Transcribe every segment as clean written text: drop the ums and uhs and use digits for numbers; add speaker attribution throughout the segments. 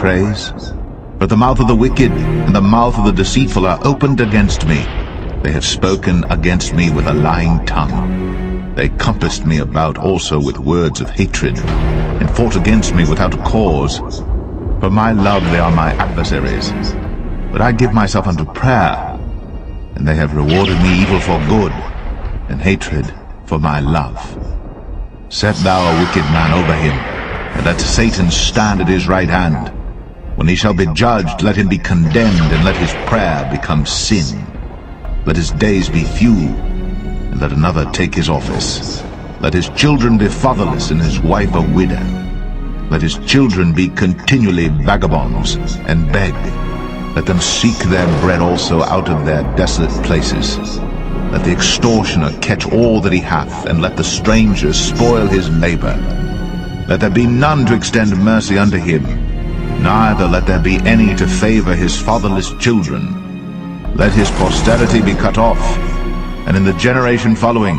Speaker 1: praise? For the mouth of the wicked and the mouth of the deceitful are opened against me. They have spoken against me with a lying tongue. They compassed me about also with words of hatred, and fought against me without a cause. For my love they are my adversaries, but I give myself unto prayer, and they have rewarded me evil for good, and hatred for my love. Set thou a wicked man over him, and let Satan stand at his right hand. When he shall be judged, let him be condemned, and let his prayer become sin. Let his days be few, and let another take his office. Let his children be fatherless, and his wife a widow. Let his children be continually vagabonds, and beg. Let them seek their bread also out of their desolate places. Let the extortioner catch all that he hath, and let the stranger spoil his labor. Let there be none to extend mercy unto him, neither let there be any to favor his fatherless children. Let his posterity be cut off, and in the generation following,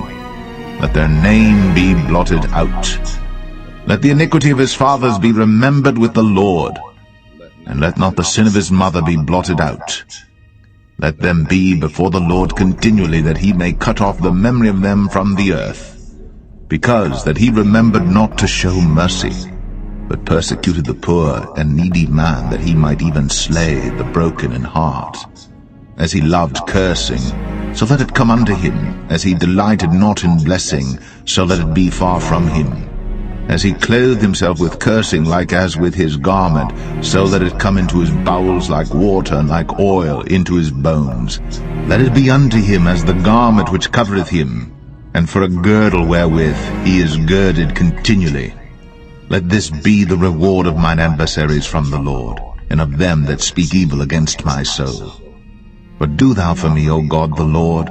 Speaker 1: let their name be blotted out. Let the iniquity of his fathers be remembered with the Lord, and let not the sin of his mother be blotted out. Let them be before the Lord continually, that he may cut off the memory of them from the earth, because that he remembered not to show mercy, but persecuted the poor and needy man, that he might even slay the broken in heart. As he loved cursing, so let it come unto him. As he delighted not in blessing, so let it be far from him. As he clothed himself with cursing, like as with his garment, so let it come into his bowels like water, and like oil into his bones. Let it be unto him as the garment which covereth him, and for a girdle wherewith he is girded continually. Let this be the reward of mine adversaries from the Lord, and of them that speak evil against my soul. But do thou for me, O God the Lord,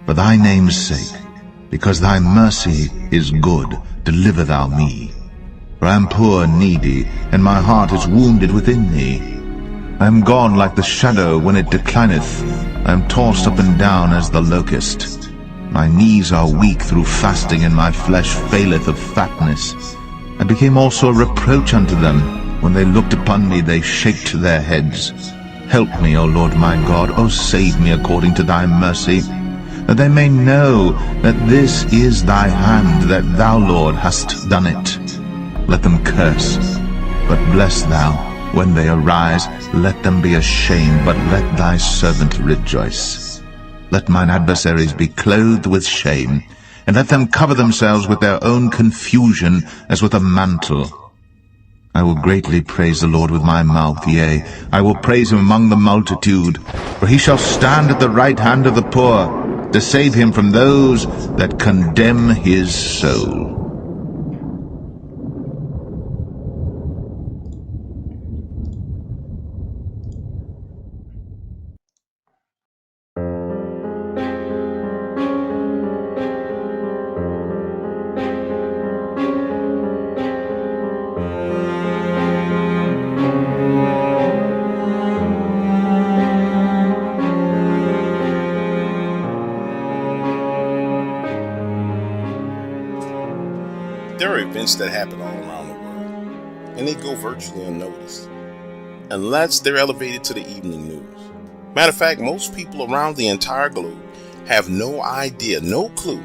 Speaker 1: for thy name's sake, because thy mercy is good, deliver thou me. For I am poor and needy, and my heart is wounded within me. I am gone like the shadow when it declineth. I am tossed up and down as the locust. My knees are weak through fasting, and my flesh faileth of fatness. I became also a reproach unto them. When they looked upon me, they shaked their heads. Help me, O Lord my God, O save me according to thy mercy, that they may know that this is thy hand, that thou, Lord, hast done it. Let them curse, but bless thou. When they arise, let them be ashamed, but let thy servant rejoice. Let mine adversaries be clothed with shame, and let them cover themselves with their own confusion as with a mantle. I will greatly praise the Lord with my mouth, yea, I will praise him among the multitude. For he shall stand at the right hand of the poor, to save him from those that condemn his soul.
Speaker 2: There are events that happen all around the world, and they go virtually unnoticed, unless they're elevated to the evening news. Matter of fact, most people around the entire globe have no idea, no clue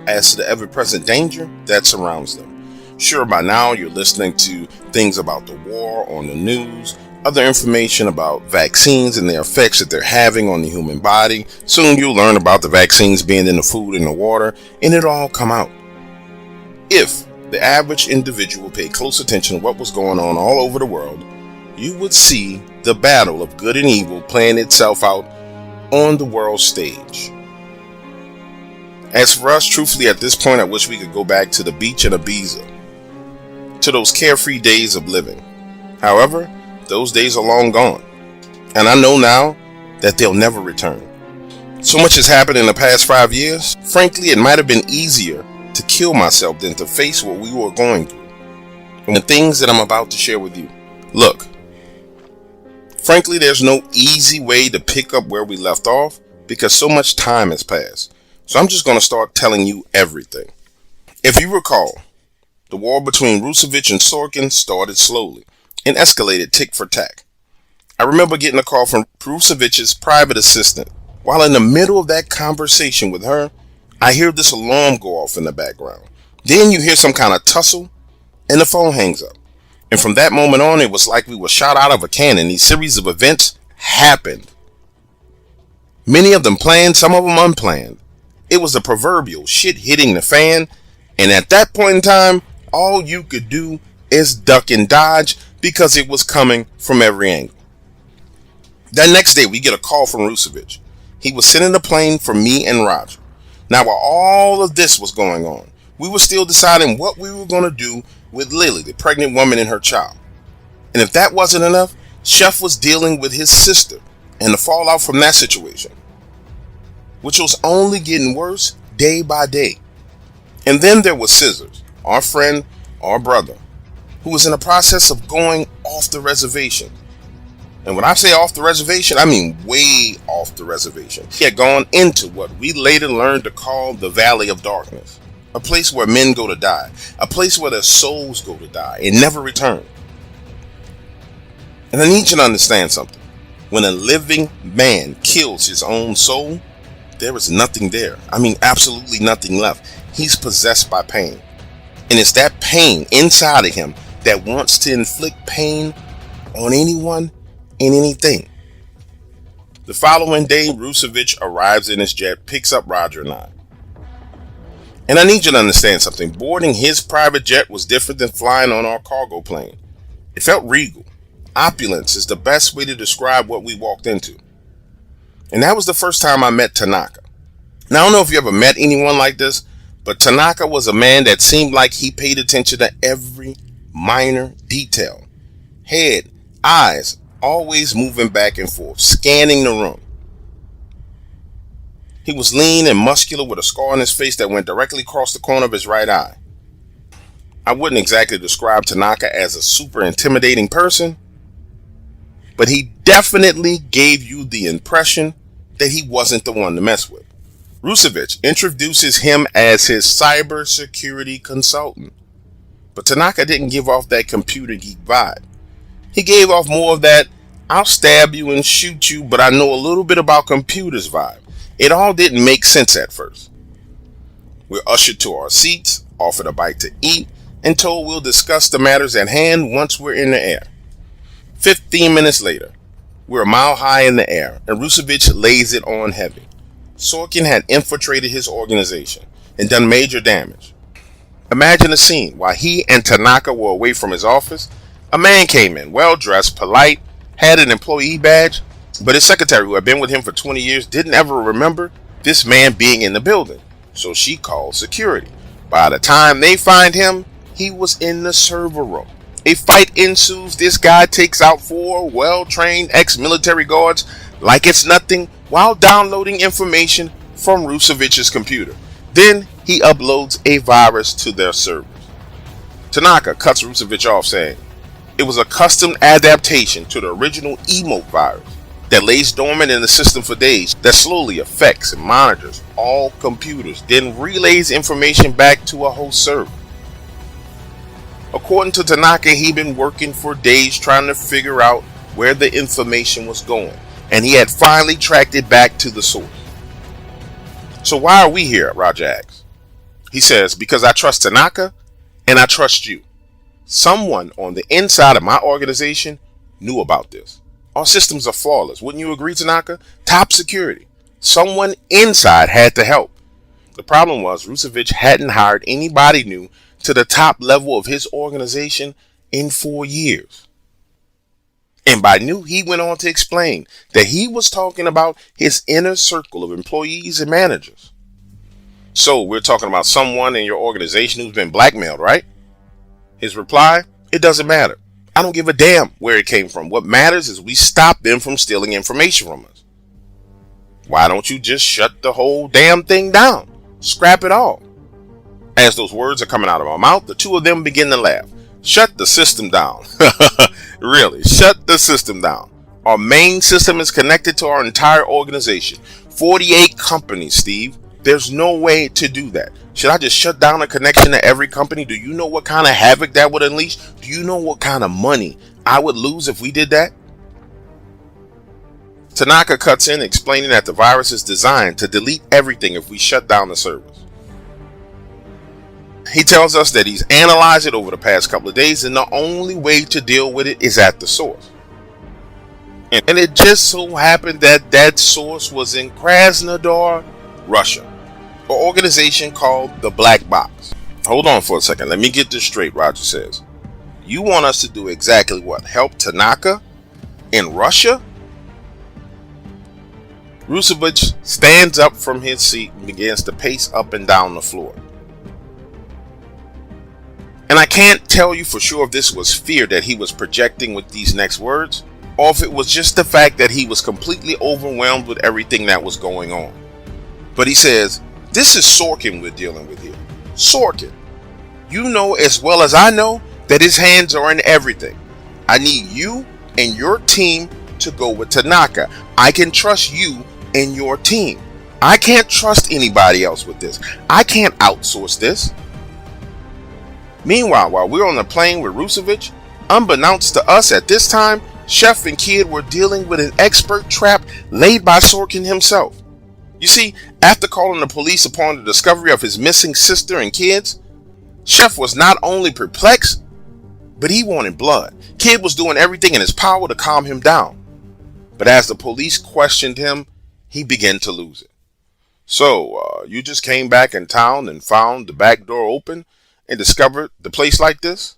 Speaker 2: as to the ever-present danger that surrounds them. Sure, by now you're listening to things about the war on the news, other information about vaccines and their effects that they're having on the human body. Soon you'll learn about the vaccines being in the food and the water, and it'll all come out. If the average individual paid close attention to what was going on all over the world, you would see the battle of good and evil playing itself out on the world stage. As for us, truthfully, at this point, I wish we could go back to the beach in Ibiza, to those carefree days of living. However, those days are long gone, and I know now that they'll never return. So much has happened in the past 5 years. Frankly, it might have been easier to kill myself than to face what we were going through and the things that I'm about to share with you. Look, frankly, there's no easy way to pick up where we left off because so much time has passed. So I'm just going to start telling you everything. If you recall, the war between Roosevelt and Sorkin started slowly. and escalated tick for tack. I remember getting a call from Prusevich's private assistant. While in the middle of that conversation with her, I hear this alarm go off in the background. Then you hear some kind of tussle, and the phone hangs up. And from that moment on, it was like we were shot out of a cannon. These series of events happened. Many of them planned, some of them unplanned. It was the proverbial shit hitting the fan, and at that point in time, all you could do is duck and dodge because it was coming from every angle. That next day, we get a call from Rusevich. He was sending a plane for me and Roger. Now, while all of this was going on, we were still deciding what we were going to do with Lily, the pregnant woman, and her child. And if that wasn't enough, Chef was dealing with his sister and the fallout from that situation, which was only getting worse day by day. And then there was Scissors, our friend, our brother, who was in the process of going off the reservation. And when I say off the reservation, I mean way off the reservation. He had gone into what we later learned to call the Valley of Darkness, a place where men go to die, a place where their souls go to die and never return. And I need you to understand something. When a living man kills his own soul, there is nothing there. I mean, absolutely nothing left. He's possessed by pain. And it's that pain inside of him that wants to inflict pain on anyone and anything. The following day, Rusevich arrives in his jet, picks up Roger and I. And I need you to understand something. Boarding his private jet was different than flying on our cargo plane. It felt regal. Opulence is the best way to describe what we walked into. And that was the first time I met Tanaka. Now, I don't know if you ever met anyone like this, but Tanaka was a man that seemed like he paid attention to every minor detail. Head, eyes, always moving back and forth, scanning the room. He was lean and muscular with a scar on his face that went directly across the corner of his right eye. I wouldn't exactly describe Tanaka as a super intimidating person, but he definitely gave you the impression that he wasn't the one to mess with. Rusevich introduces him as his cybersecurity consultant, but Tanaka didn't give off that computer geek vibe. He gave off more of that, I'll stab you and shoot you, but I know a little bit about computers vibe. It all didn't make sense at first. We're ushered to our seats, offered a bite to eat, and told we'll discuss the matters at hand once we're in the air. 15 minutes later, we're a mile high in the air, and Rusevich lays it on heavy. Sorkin had infiltrated his organization and done major damage. Imagine the scene. While he and Tanaka were away from his office, a man came in, well-dressed, polite, had an employee badge, but his secretary, who had been with him for 20 years, didn't ever remember this man being in the building, so she called security. By the time they find him, he was in the server room. A fight ensues. This guy takes out 4 well-trained ex-military guards like it's nothing while downloading information from Rusevich's computer. Then he uploads a virus to their servers. Tanaka cuts Rusevich off, saying, "It was a custom adaptation to the original emote virus that lays dormant in the system for days, that slowly affects and monitors all computers, then relays information back to a host server." According to Tanaka, he'd been working for days trying to figure out where the information was going, and he had finally tracked it back to the source. "So why are we here?" Roger asks. He says, "Because I trust Tanaka and I trust you. Someone on the inside of my organization knew about this. Our systems are flawless. Wouldn't you agree, Tanaka? Top security. Someone inside had to help. The problem was Rusevich hadn't hired anybody new to the top level of his organization in 4 years." And by new, he went on to explain that he was talking about his inner circle of employees and managers. "So we're talking about someone in your organization who's been blackmailed, right?" His reply, "It doesn't matter. I don't give a damn where it came from. What matters is we stop them from stealing information from us." "Why don't you just shut the whole damn thing down? Scrap it all." As those words are coming out of my mouth, the two of them begin to laugh. "Shut the system down." Really, shut the system down. Our main system is connected to our entire organization. 48 companies, Steve. There's no way to do that. Should I just shut down a connection to every company? Do you know what kind of havoc that would unleash? Do you know what kind of money I would lose if we did that? Tanaka cuts in, explaining that the virus is designed to delete everything if we shut down the servers. He tells us that he's analyzed it over the past couple of days, and the only way to deal with it is at the source. And it just so happened that that source was in Krasnodar, Russia, an organization called the Black Box. Hold on for a second, let me get this straight, Roger says. You want us to do exactly what? Help Tanaka in Russia? Rusevich stands up from his seat and begins to pace up and down the floor. And I can't tell you for sure if this was fear that he was projecting with these next words, or if it was just the fact that he was completely overwhelmed with everything that was going on. But he says, this is Sorkin we're dealing with here. Sorkin. You know as well as I know that his hands are in everything. I need you and your team to go with Tanaka. I can trust you and your team. I can't trust anybody else with this. I can't outsource this. Meanwhile, while we're on the plane with Rusevich, unbeknownst to us at this time, Chef and Kid were dealing with an expert trap laid by Sorkin himself. You see, after calling the police upon the discovery of his missing sister and kids, Chef was not only perplexed, but he wanted blood. Kid was doing everything in his power to calm him down. But as the police questioned him, he began to lose it. So, you just came back in town and found the back door open and discovered the place like this?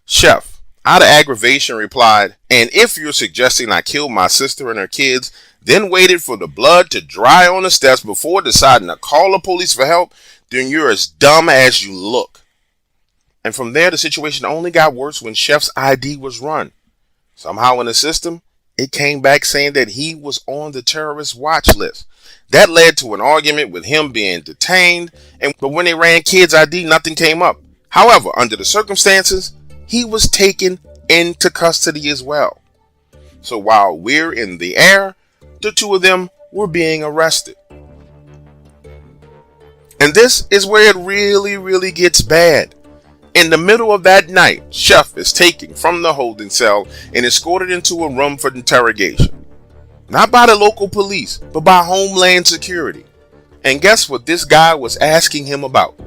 Speaker 2: Chef, out of aggravation, replied, and if you're suggesting I killed my sister and her kids, then waited for the blood to dry on the steps before deciding to call the police for help, then you're as dumb as you look. And from there, the situation only got worse when Chef's ID was run. Somehow in the system, it came back saying that he was on the terrorist watch list. That led to an argument with him being detained, but when they ran Kid's ID, nothing came up. However, under the circumstances, he was taken into custody as well. So while we're in the air, the two of them were being arrested. And this is where it really gets bad. In the middle of that night, Chef is taken from the holding cell and escorted into a room for interrogation. Not by the local police, but by Homeland Security. And guess what this guy was asking him about?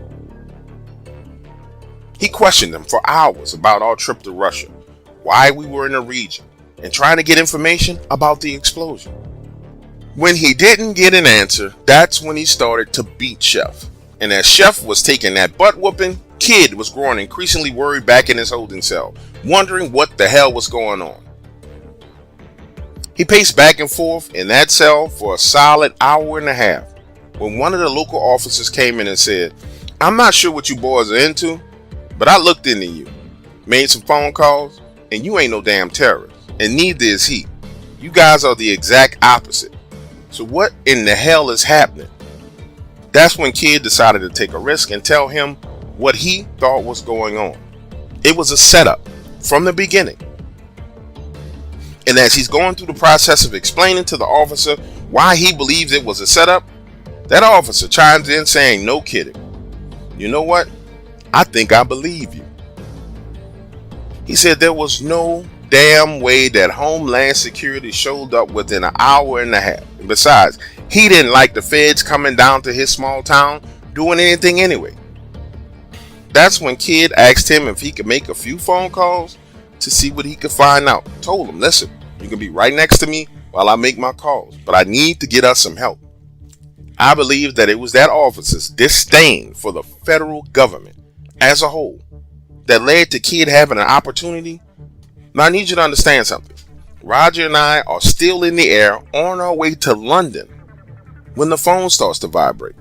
Speaker 2: He questioned him for hours about our trip to Russia, why we were in the region, and trying to get information about the explosion. When he didn't get an answer, that's when he started to beat Chef. And as Chef was taking that butt whooping, Kid was growing increasingly worried back in his holding cell, wondering what the hell was going on. He paced back and forth in that cell for a solid hour and a half when one of the local officers came in and said, I'm not sure what you boys are into, but I looked into you, made some phone calls, and you ain't no damn terrorist, and neither is he. You guys are the exact opposite. So what in the hell is happening? That's when Kid decided to take a risk and tell him what he thought was going on. It was a setup from the beginning. And as he's going through the process of explaining to the officer why he believes it was a setup, that officer chimes in saying, no kidding. You know what? I think I believe you. He said there was no damn way that Homeland Security showed up within an hour and a half. And besides, he didn't like the feds coming down to his small town doing anything anyway. That's when Kid asked him if he could make a few phone calls to see what he could find out. Told him, listen, you can be right next to me while I make my calls, but I need to get us some help. I believe that it was that officer's disdain for the federal government as a whole that led to Kid having an opportunity. Now I need you to understand something. Roger and I are still in the air on our way to London when the phone starts to vibrate.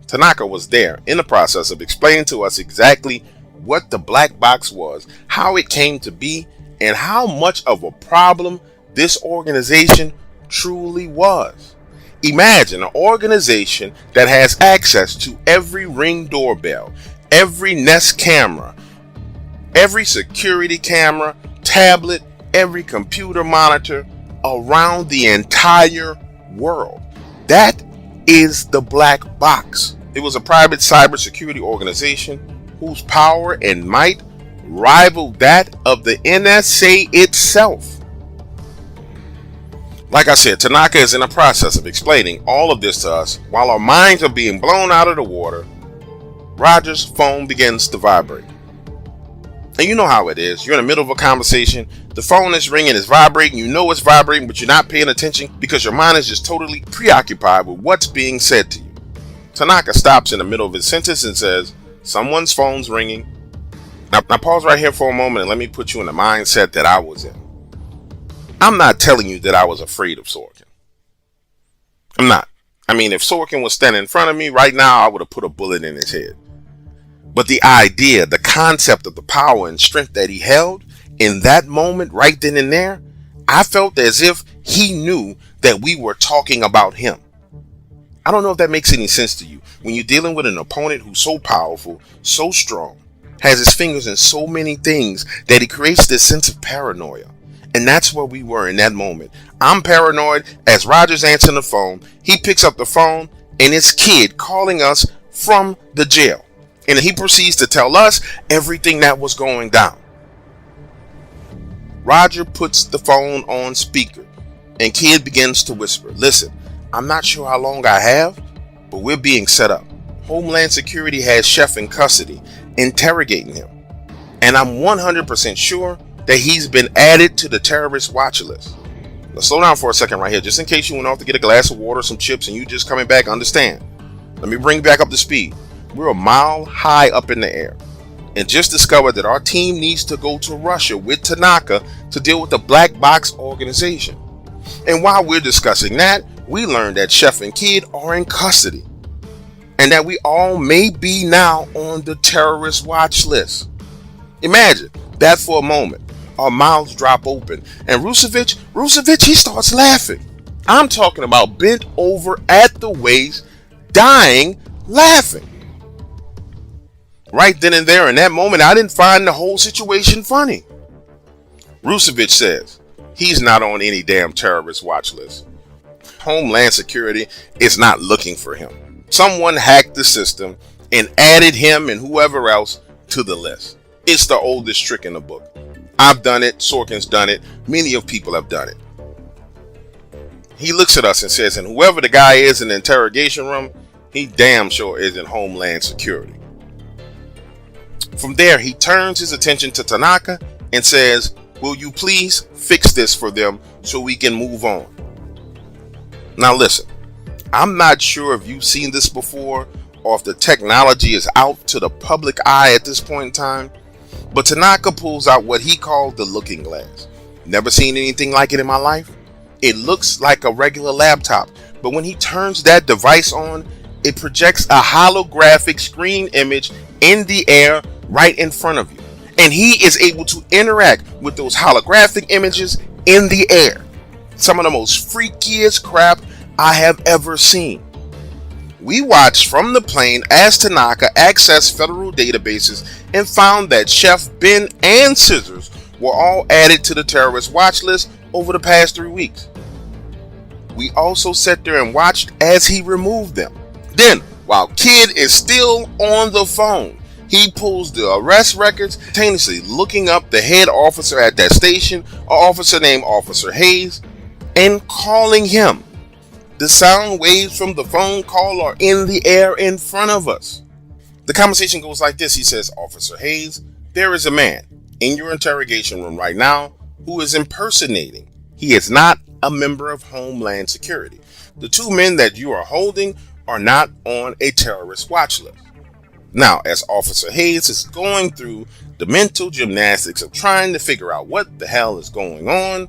Speaker 2: Tanaka was there in the process of explaining to us exactly what the black box was, how it came to be, and how much of a problem this organization truly was. Imagine an organization that has access to every Ring doorbell, every Nest camera, every security camera, tablet, every computer monitor around the entire world. That is the black box. It was a private cybersecurity organization whose power and might rivaled that of the NSA itself. Like I said, Tanaka is in the process of explaining all of this to us while our minds are being blown out of the water. Roger's phone begins to vibrate. And you know how it is. You're in the middle of a conversation. The phone is ringing, it's vibrating. You know it's vibrating, but you're not paying attention because your mind is just totally preoccupied with what's being said to you. Tanaka stops in the middle of his sentence and says, "Someone's phone's ringing." Now pause right here for a moment and let me put you in the mindset that I was in. I'm not telling you that I was afraid of Sorkin. I'm not. I mean, if Sorkin was standing in front of me right now, I would have put a bullet in his head. But the idea, the concept of the power and strength that he held in that moment, right then and there, I felt as if he knew that we were talking about him. I don't know if that makes any sense to you. When you're dealing with an opponent who's so powerful, so strong, has his fingers in so many things that he creates this sense of paranoia. And that's where we were in that moment. I'm paranoid as Roger's answering the phone. He picks up the phone and it's Kid calling us from the jail. And he proceeds to tell us everything that was going down. Roger puts the phone on speaker and Kid begins to whisper, "Listen, I'm not sure how long I have, but we're being set up. Homeland Security has Chef in custody, interrogating him. And I'm 100% sure that he's been added to the terrorist watch list." Now slow down for a second right here, just in case you went off to get a glass of water, some chips, and you just coming back, understand. Let me bring you back up to speed. We're a mile high up in the air and just discovered that our team needs to go to Russia with Tanaka to deal with the Black Box organization. And while we're discussing that, we learned that Chef and Kid are in custody and that we all may be now on the terrorist watch list. Imagine that for a moment. Our mouths drop open and Rusevich, he starts laughing. I'm talking about bent over at the waist, dying, laughing. Right then and there in that moment, I didn't find the whole situation funny. Rusevich says he's not on any damn terrorist watch list. Homeland Security is not looking for him. Someone hacked the system and added him and whoever else to the list. It's the oldest trick in the book. I've done it. Sorkin's done it. Many of people have done it. He looks at us and says, and whoever the guy is in the interrogation room, he damn sure is in Homeland Security. From there, he turns his attention to Tanaka and says, "Will you please fix this for them so we can move on?" Now listen, I'm not sure if you've seen this before or if the technology is out to the public eye at this point in time, but Tanaka pulls out what he called the looking glass. Never seen anything like it in my life. It looks like a regular laptop, but when he turns that device on, it projects a holographic screen image in the air right in front of you. And he is able to interact with those holographic images in the air. Some of the most freakiest crap I have ever seen. We watched from the plane as Tanaka accessed federal databases and found that Chef, Ben, and Scissors were all added to the terrorist watch list over the past 3 weeks. We also sat there and watched as he removed them. Then, while Kid is still on the phone, he pulls the arrest records, simultaneously looking up the head officer at that station, an officer named Officer Hayes, and calling him. The sound waves from the phone call are in the air in front of us. The conversation goes like this. He says, "Officer Hayes, there is a man in your interrogation room right now who is impersonating. He is not a member of Homeland Security. The 2 men that you are holding are not on a terrorist watch list." Now, as Officer Hayes is going through the mental gymnastics of trying to figure out what the hell is going on,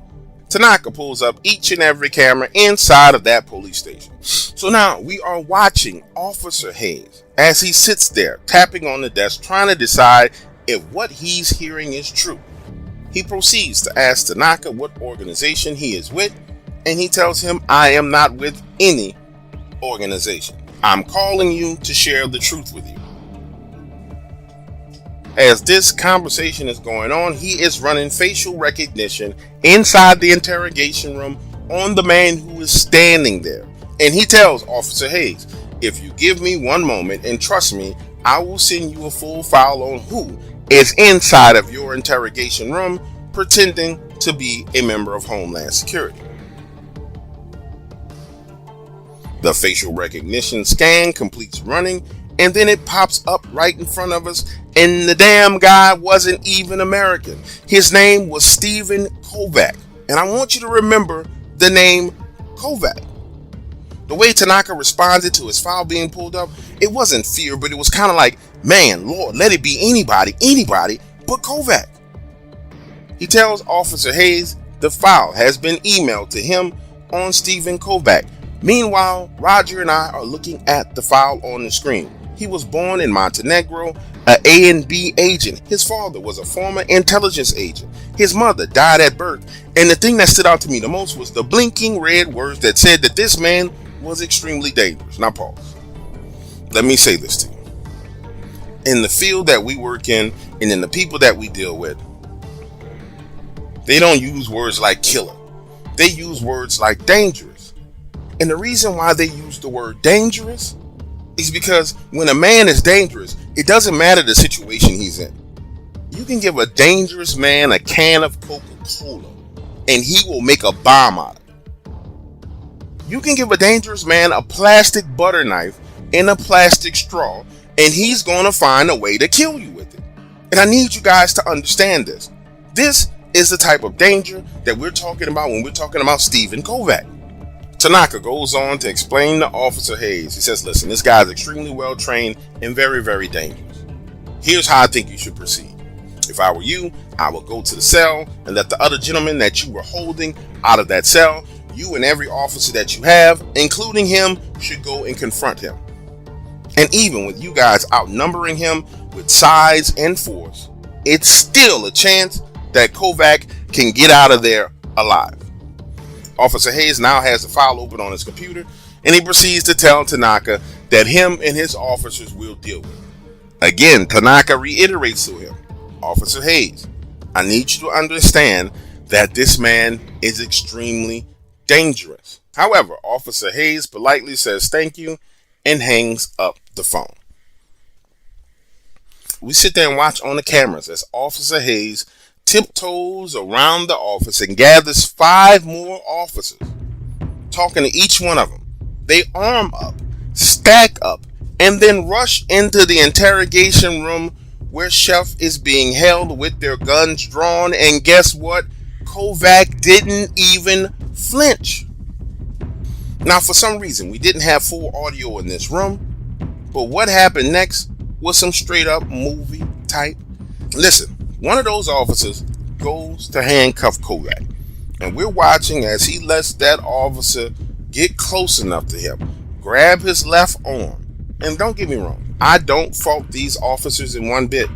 Speaker 2: Tanaka pulls up each and every camera inside of that police station. So now we are watching Officer Hayes as he sits there tapping on the desk trying to decide if what he's hearing is true. He proceeds to ask Tanaka what organization he is with, and he tells him, "I am not with any organization. I'm calling you to share the truth with you." As this conversation is going on, he is running facial recognition inside the interrogation room on the man who is standing there. And he tells Officer Hayes, "If you give me 1 moment and trust me, I will send you a full file on who is inside of your interrogation room pretending to be a member of Homeland Security. The facial recognition scan completes running, and then it pops up right in front of us, and the damn guy wasn't even American. His name was Stephen Kovac, and I want you to remember the name Kovac. The way Tanaka responded to his file being pulled up, it wasn't fear, but it was kind of like, man, Lord, let it be anybody but Kovac. He tells Officer Hayes the file has been emailed to him on Stephen Kovac. Meanwhile, Roger and I are looking at the file on the screen. He was born in Montenegro, an A&B agent. His father was a former intelligence agent. His mother died at birth. And the thing that stood out to me the most was the blinking red words that said that this man was extremely dangerous. Now pause. Let me say this to you. In the field that we work in, and in the people that we deal with, they don't use words like killer. They use words like dangerous. And the reason why they use the word dangerous is because when a man is dangerous, it doesn't matter the situation he's in. You can give a dangerous man a can of Coca-Cola and he will make a bomb out of it. You can give a dangerous man a plastic butter knife and a plastic straw and he's going to find a way to kill you with it. And I need you guys to understand this. This is the type of danger that we're talking about when we're talking about Stephen Kovac. Tanaka goes on to explain to Officer Hayes. He says, listen, this guy is extremely well trained and very, very dangerous. Here's how I think you should proceed. If I were you, I would go to the cell and let the other gentleman that you were holding out of that cell, you and every officer that you have, including him, should go and confront him. And even with you guys outnumbering him with size and force, it's still a chance that Kovac can get out of there alive. Officer Hayes now has the file open on his computer, and he proceeds to tell Tanaka that him and his officers will deal with it. Again, Tanaka reiterates to him, Officer Hayes, I need you to understand that this man is extremely dangerous. However, Officer Hayes politely says thank you and hangs up the phone. We sit there and watch on the cameras as Officer Hayes tiptoes around the office and gathers 5 more officers, talking to each one of them. They arm up, stack up, and then rush into the interrogation room where Chef is being held with their guns drawn, and guess what? Kovac didn't even flinch. Now, for some reason, we didn't have full audio in this room, but what happened next was some straight up movie type. Listen. One of those officers goes to handcuff Kovac, and we're watching as he lets that officer get close enough to him, grab his left arm. And don't get me wrong, I don't fault these officers in one bit.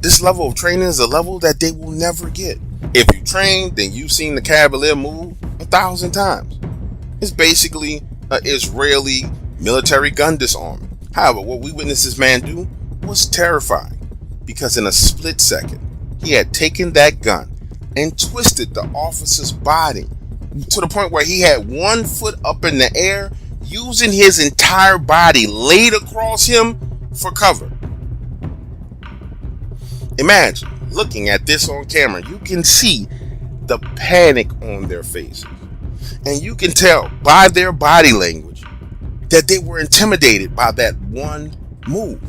Speaker 2: This level of training is a level that they will never get. If you train, then you've seen the Cavalier move 1,000 times. It's basically an Israeli military gun disarmament. However, what we witnessed this man do was terrifying. Because in a split second, he had taken that gun and twisted the officer's body to the point where he had one foot up in the air, using his entire body laid across him for cover. Imagine looking at this on camera. You can see the panic on their faces. And you can tell by their body language that they were intimidated by that one move.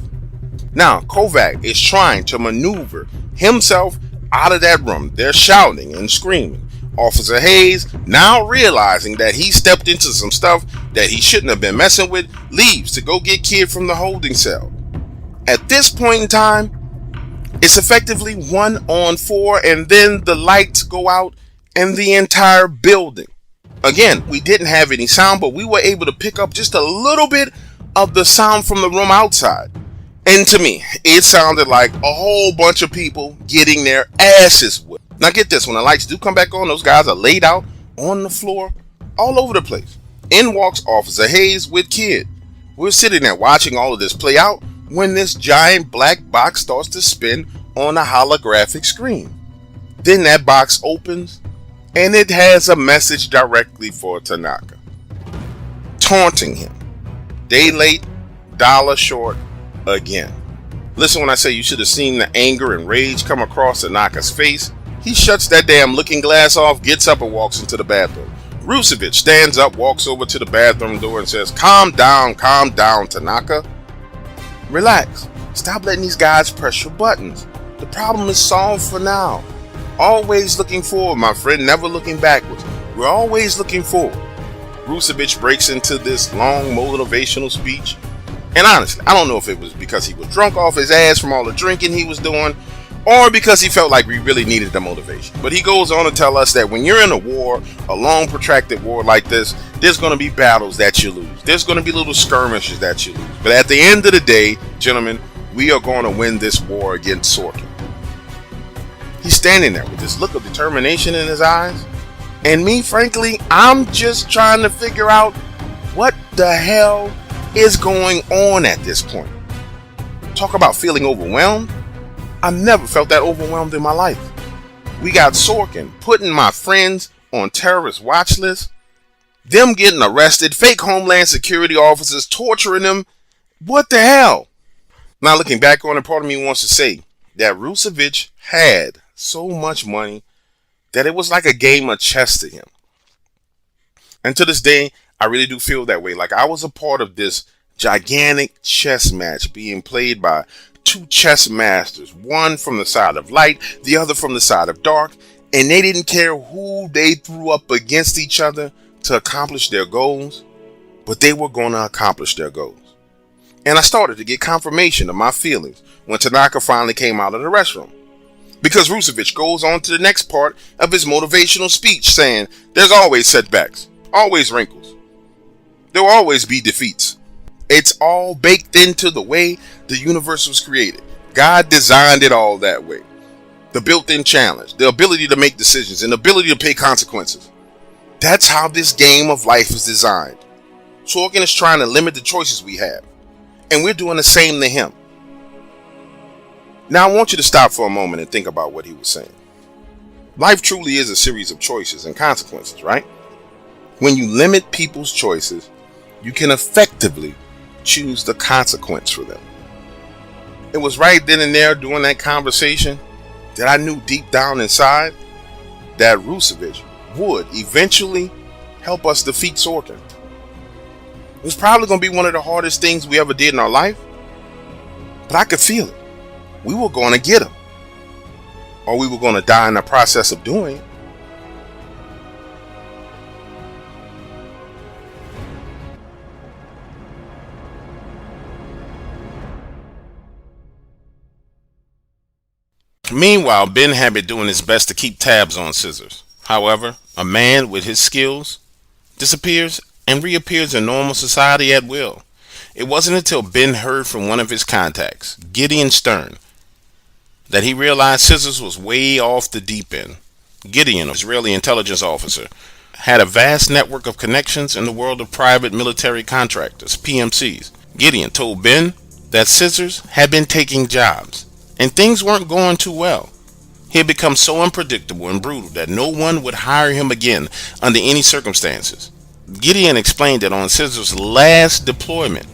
Speaker 2: Now, Kovac is trying to maneuver himself out of that room. They're shouting and screaming. Officer Hayes, now realizing that he stepped into some stuff that he shouldn't have been messing with, leaves to go get Kid from the holding cell. At this point in time, it's effectively 1-on-4, and then the lights go out and the entire building. Again, we didn't have any sound, but we were able to pick up just a little bit of the sound from the room outside. And to me, it sounded like a whole bunch of people getting their asses whipped. Now get this, when the lights do come back on, those guys are laid out on the floor all over the place. In walks Officer Hayes with Kid. We're sitting there watching all of this play out when this giant black box starts to spin on a holographic screen. Then that box opens and it has a message directly for Tanaka, taunting him. Day late, dollar short again. Listen when I say you should have seen the anger and rage come across Tanaka's face. He shuts that damn looking glass off, gets up and walks into the bathroom. Rusevich stands up, walks over to the bathroom door and says, calm down, Tanaka. Relax. Stop letting these guys press your buttons. The problem is solved for now. Always looking forward, my friend, never looking backwards. We're always looking forward. Rusevich breaks into this long motivational speech. And honestly, I don't know if it was because he was drunk off his ass from all the drinking he was doing, or because he felt like we really needed the motivation. But he goes on to tell us that when you're in a war, a long protracted war like this, there's going to be battles that you lose. There's going to be little skirmishes that you lose. But at the end of the day, gentlemen, we are going to win this war against Sorkin. He's standing there with this look of determination in his eyes. And me, frankly, I'm just trying to figure out what the hell is going on at this point. Talk about feeling overwhelmed. I've never felt that overwhelmed in my life. We got Sorkin putting my friends on terrorist watch lists, them getting arrested, fake Homeland Security officers torturing them. What the hell? Now looking back on it, part of me wants to say that Rusevich had so much money that it was like a game of chess to him. And to this day, I really do feel that way. Like I was a part of this gigantic chess match being played by two chess masters, one from the side of light, the other from the side of dark, and they didn't care who they threw up against each other to accomplish their goals, but they were going to accomplish their goals. And I started to get confirmation of my feelings when Tanaka finally came out of the restroom. Because Rusevich goes on to the next part of his motivational speech saying, there's always setbacks, always wrinkles. There will always be defeats. It's all baked into the way the universe was created. God designed it all that way. The built-in challenge, the ability to make decisions, and the ability to pay consequences. That's how this game of life is designed. Sorkin is trying to limit the choices we have, and we're doing the same to him. Now I want you to stop for a moment and think about what he was saying. Life truly is a series of choices and consequences, right? When you limit people's choices, you can effectively choose the consequence for them. It was right then and there during that conversation that I knew deep down inside that Rusevich would eventually help us defeat Sorkin. It was probably going to be one of the hardest things we ever did in our life, but I could feel it. We were going to get him, or we were going to die in the process of doing it. Meanwhile, Ben had been doing his best to keep tabs on Scissors. However, a man with his skills disappears and reappears in normal society at will. It wasn't until Ben heard from one of his contacts, Gideon Stern, that he realized Scissors was way off the deep end. Gideon, an Israeli intelligence officer, had a vast network of connections in the world of private military contractors, PMCs. Gideon told Ben that Scissors had been taking jobs, and things weren't going too well. He had become so unpredictable and brutal that no one would hire him again under any circumstances. Gideon explained that on Scissors' last deployment,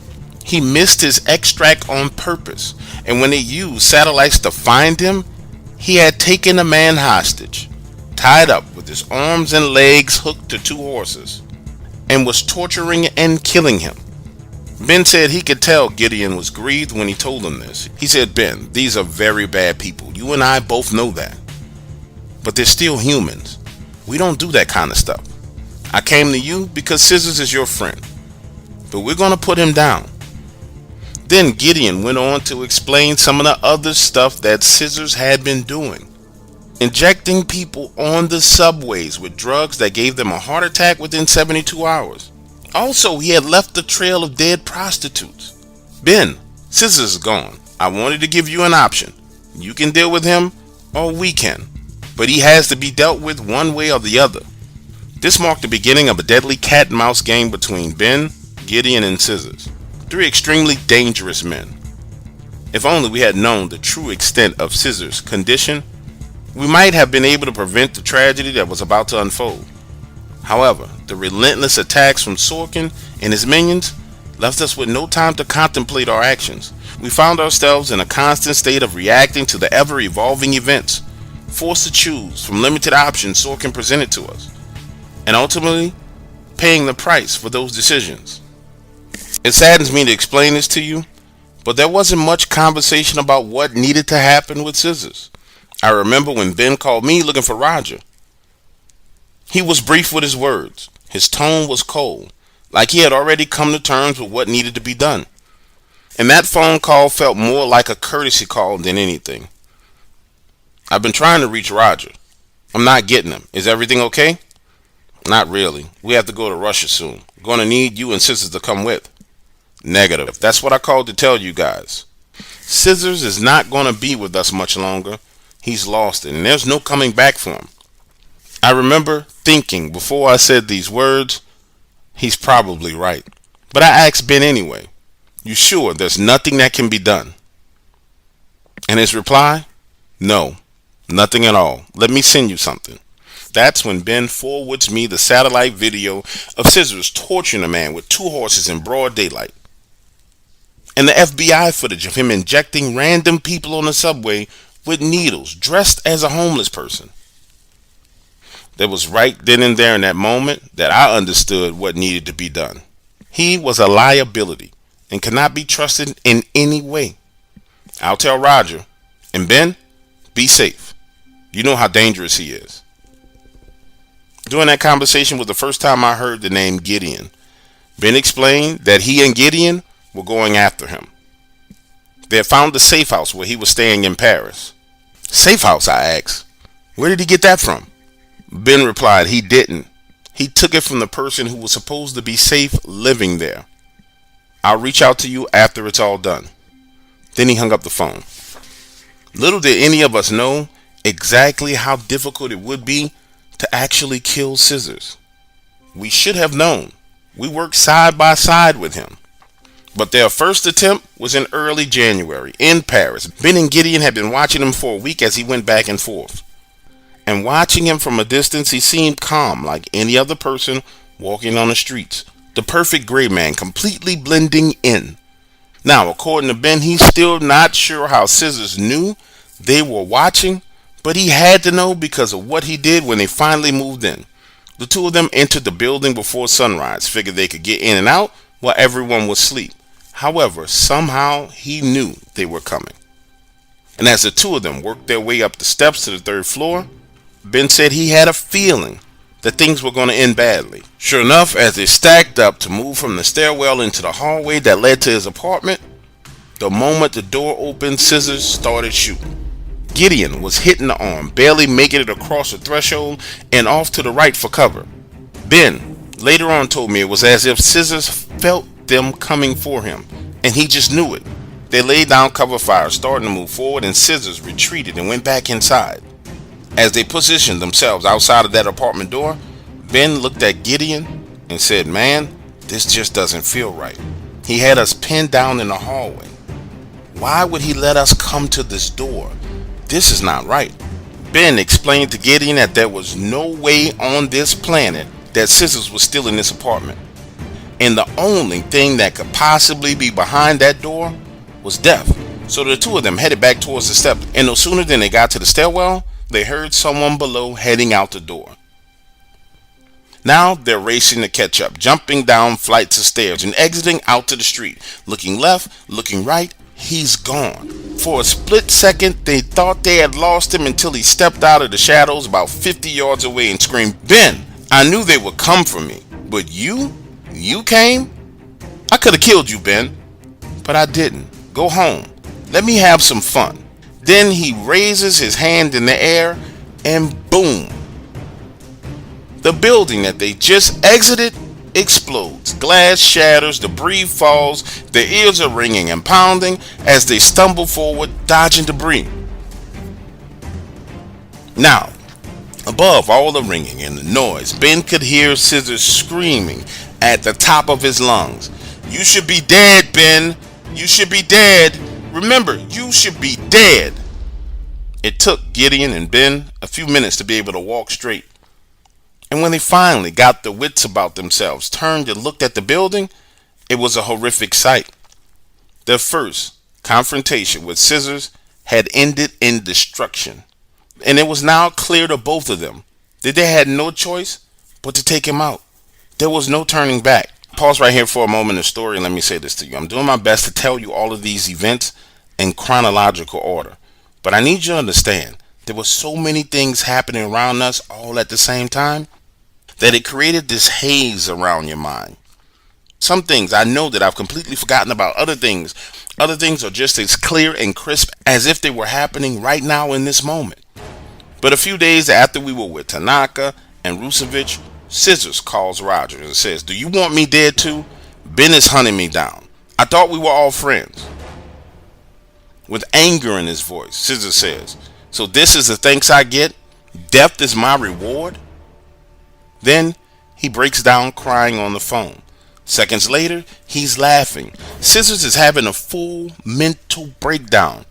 Speaker 2: he missed his extract on purpose, and when they used satellites to find him, he had taken a man hostage, tied up with his arms and legs hooked to two horses, and was torturing and killing him. Ben said he could tell Gideon was grieved when he told him this. He said, Ben, these are very bad people. You and I both know that. But they're still humans. We don't do that kind of stuff. I came to you because Scissors is your friend. But we're going to put him down. Then Gideon went on to explain some of the other stuff that Scissors had been doing. Injecting people on the subways with drugs that gave them a heart attack within 72 hours. Also, he had left a trail of dead prostitutes. Ben, Scissors is gone. I wanted to give you an option. You can deal with him, or we can. But he has to be dealt with one way or the other. This marked the beginning of a deadly cat and mouse game between Ben, Gideon, and Scissors. Three extremely dangerous men. If only we had known the true extent of Scissors' condition, we might have been able to prevent the tragedy that was about to unfold. However, the relentless attacks from Sorkin and his minions left us with no time to contemplate our actions. We found ourselves in a constant state of reacting to the ever-evolving events, forced to choose from limited options Sorkin presented to us, and ultimately paying the price for those decisions. It saddens me to explain this to you, but there wasn't much conversation about what needed to happen with Scissors. I remember when Ben called me looking for Roger. He was brief with his words. His tone was cold, like he had already come to terms with what needed to be done. And that phone call felt more like a courtesy call than anything. I've been trying to reach Roger. I'm not getting him. Is everything okay? Not really. We have to go to Russia soon. We're going to need you and Scissors to come with. Negative. That's what I called to tell you guys. Scissors is not going to be with us much longer. He's lost it, and there's no coming back for him. I remember thinking before I said these words, he's probably right. But I asked Ben anyway, you sure there's nothing that can be done? And his reply, no, nothing at all. Let me send you something. That's when Ben forwards me the satellite video of Scissors torturing a man with 2 horses in broad daylight, and the FBI footage of him injecting random people on the subway with needles dressed as a homeless person. That was right then and there in that moment that I understood what needed to be done. He was a liability and cannot be trusted in any way. I'll tell Roger. And Ben, be safe. You know how dangerous he is. During that conversation was the first time I heard the name Gideon. Ben explained that he and Gideon were going after him. They had found the safe house where he was staying in Paris. Safe house, I asked. Where did he get that from? Ben replied he didn't. He took it from the person who was supposed to be safe living there. I'll reach out to you after it's all done. Then he hung up the phone. Little did any of us know exactly how difficult it would be to actually kill Scissors. We should have known. We worked side by side with him. But their first attempt was in early January in Paris. Ben and Gideon had been watching him for a week as he went back and forth. And watching him from a distance, he seemed calm like any other person walking on the streets. The perfect gray man, completely blending in. Now, according to Ben, he's still not sure how Scissors knew they were watching, but he had to know because of what he did when they finally moved in. The two of them entered the building before sunrise, figured they could get in and out while everyone was asleep. However, somehow he knew they were coming. And as the two of them worked their way up the steps to the 3rd floor, Ben said he had a feeling that things were going to end badly. Sure enough, as they stacked up to move from the stairwell into the hallway that led to his apartment, the moment the door opened, Scissors started shooting. Gideon was hit in the arm, barely making it across the threshold and off to the right for cover. Ben later on told me it was as if Scissors felt them coming for him, and he just knew it. They laid down cover fire, starting to move forward, and Scissors retreated and went back inside. As they positioned themselves outside of that apartment door, Ben looked at Gideon and said, man, this just doesn't feel right. He had us pinned down in the hallway. Why would he let us come to this door? This is not right. Ben explained to Gideon that there was no way on this planet that Scissors was still in this apartment. And the only thing that could possibly be behind that door was death. So the two of them headed back towards the steps, and no sooner than they got to the stairwell, they heard someone below heading out the door. Now they're racing to catch up, jumping down flights of stairs and exiting out to the street. Looking left, looking right, he's gone. For a split second, they thought they had lost him until he stepped out of the shadows about 50 yards away and screamed, Ben, I knew they would come for me, but you came? I could have killed you, Ben, but I didn't. Go home. Let me have some fun. Then he raises his hand in the air and boom. The building that they just exited explodes. Glass shatters, debris falls, their ears are ringing and pounding as they stumble forward, dodging debris. Now, above all the ringing and the noise, Ben could hear Scissors screaming at the top of his lungs. You should be dead, Ben. You should be dead. Remember, you should be dead. It took Gideon and Ben a few minutes to be able to walk straight. And when they finally got the wits about themselves, turned and looked at the building, It was a horrific sight. Their first confrontation with Scissors had ended in destruction, and it was now clear to both of them that they had no choice but to take him out. There was no turning back. Pause right here for a moment in the story and let me say this to you. I'm doing my best to tell you all of these events in chronological order, but I need you to understand there were so many things happening around us all at the same time that it created this haze around your mind. Some things I know that I've completely forgotten about. Other things are just as clear and crisp as if they were happening right now in this moment. But a few days after we were with Tanaka and Rusevich, Scissors calls Roger and says, "Do you want me dead too? Ben is hunting me down. I thought we were all friends." With anger in his voice, Scissors says, "So this is the thanks I get? Death is my reward?" Then he breaks down crying on the phone. Seconds later, he's laughing. Scissors is having a full mental breakdown.